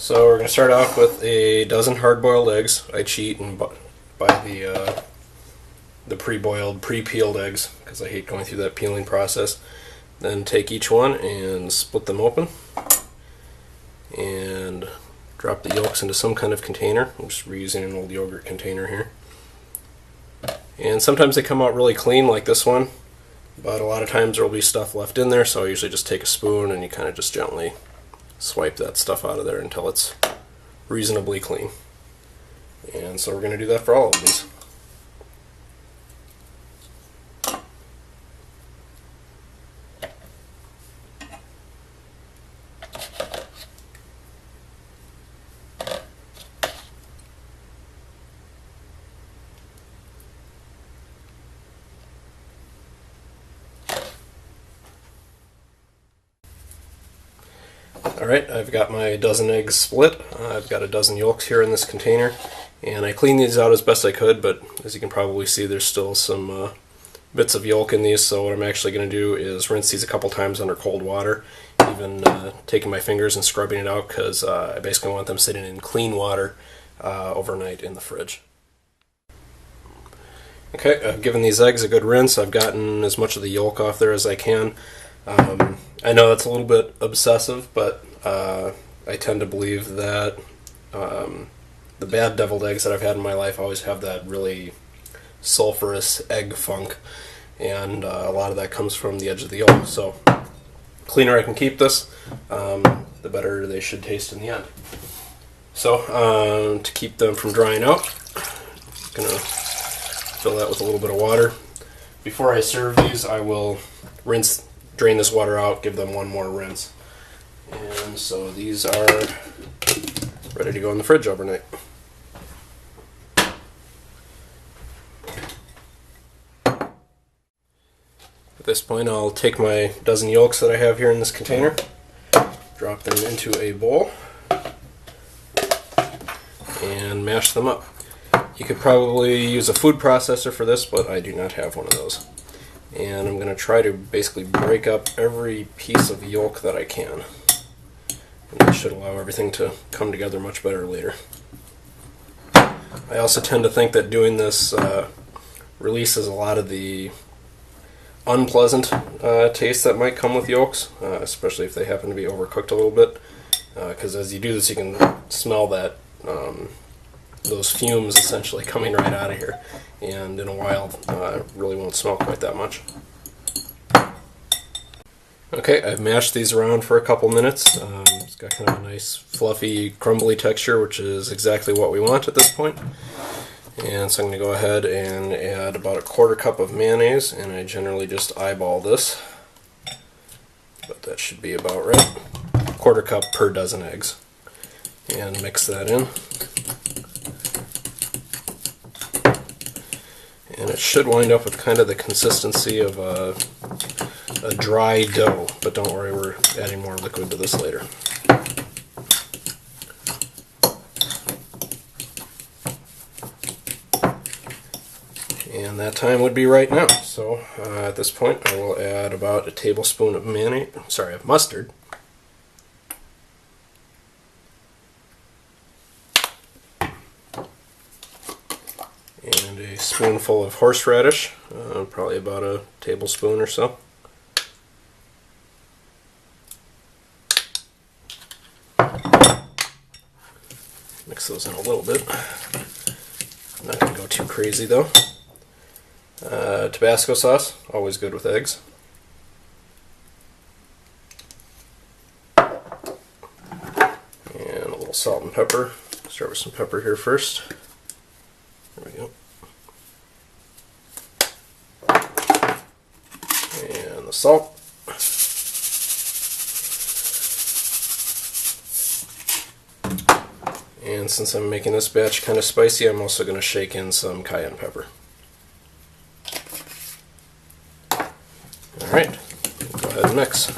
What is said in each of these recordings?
So we're going to start off with a dozen hard-boiled eggs. I cheat and buy the pre-boiled, pre-peeled eggs because I hate going through that peeling process. Then take each one and split them open and drop the yolks into some kind of container. I'm just reusing an old yogurt container here. And sometimes they come out really clean like this one, but a lot of times there will be stuff left in there, so I usually just take a spoon and you kind of just gently swipe that stuff out of there until it's reasonably clean. And so we're going to do that for all of these. Alright, I've got my dozen eggs split. I've got a dozen yolks here in this container, and I cleaned these out as best I could, but as you can probably see there's still some bits of yolk in these, so what I'm actually going to do is rinse these a couple times under cold water, even taking my fingers and scrubbing it out, because I basically want them sitting in clean water overnight in the fridge. Okay, I've given these eggs a good rinse. I've gotten as much of the yolk off there as I can. I know that's a little bit obsessive, but I tend to believe that the bad deviled eggs that I've had in my life always have that really sulfurous egg funk, and a lot of that comes from the edge of the yolk. So the cleaner I can keep this, the better they should taste in the end. So to keep them from drying out, I'm going to fill that with a little bit of water. Before I serve these, I will drain this water out, give them one more rinse. And so these are ready to go in the fridge overnight. At this point, I'll take my dozen yolks that I have here in this container, drop them into a bowl, and mash them up. You could probably use a food processor for this, but I do not have one of those. And I'm going to try to basically break up every piece of yolk that I can. And that should allow everything to come together much better later. I also tend to think that doing this releases a lot of the unpleasant taste that might come with yolks, especially if they happen to be overcooked a little bit. Because as you do this, you can smell that those fumes essentially coming right out of here, and in a while it really won't smell quite that much. Okay, I've mashed these around for a couple minutes. It's got kind of a nice fluffy crumbly texture, which is exactly what we want at this point. And so I'm going to go ahead and add about a quarter cup of mayonnaise, and I generally just eyeball this, but that should be about right. A quarter cup per dozen eggs. And mix that in. And it should wind up with kind of the consistency of a dry dough, but don't worry, we're adding more liquid to this later. And that time would be right now. So at this point I will add about a tablespoon of mustard. And a spoonful of horseradish, probably about a tablespoon or so. Mix those in a little bit. I'm not going to go too crazy though. Tabasco sauce, always good with eggs. And a little salt and pepper. Start with some pepper here first. There we go. And the salt. And since I'm making this batch kind of spicy, I'm also going to shake in some cayenne pepper. Alright, go ahead and mix.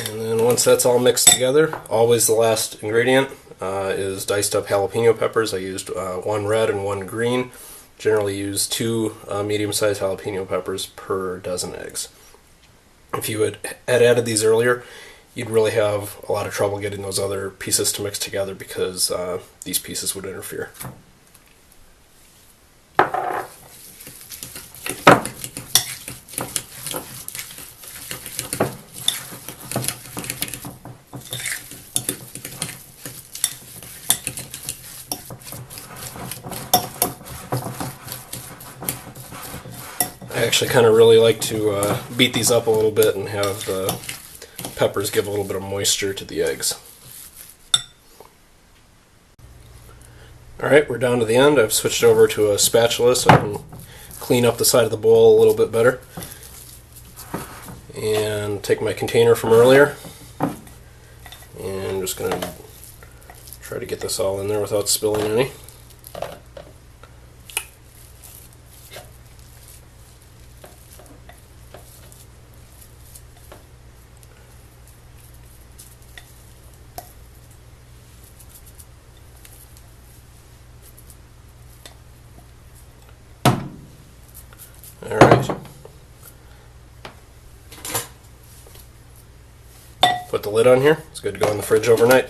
And then once that's all mixed together, always the last ingredient is diced up jalapeno peppers. I used one red and one green. Generally use 2 medium-sized jalapeno peppers per dozen eggs. If you had added these earlier, you'd really have a lot of trouble getting those other pieces to mix together because these pieces would interfere. I actually kind of really like to beat these up a little bit and have the peppers give a little bit of moisture to the eggs. Alright, we're down to the end. I've switched over to a spatula so I can clean up the side of the bowl a little bit better. And take my container from earlier. And I'm just going to try to get this all in there without spilling any. Alright. Put the lid on here. It's good to go in the fridge overnight.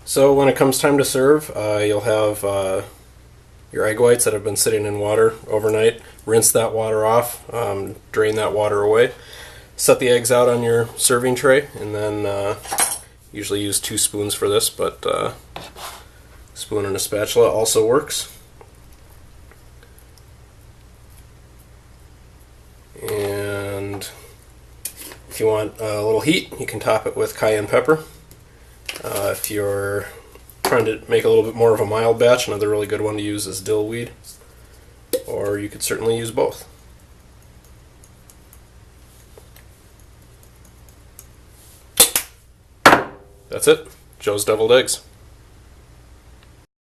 So when it comes time to serve, you'll have your egg whites that have been sitting in water overnight. Rinse that water off, drain that water away. Set the eggs out on your serving tray, and then usually use 2 spoons for this, but a spoon and a spatula also works. And if you want a little heat, you can top it with cayenne pepper. If you're trying to make a little bit more of a mild batch, another really good one to use is dill weed, or you could certainly use both. That's it. Joe's deviled eggs.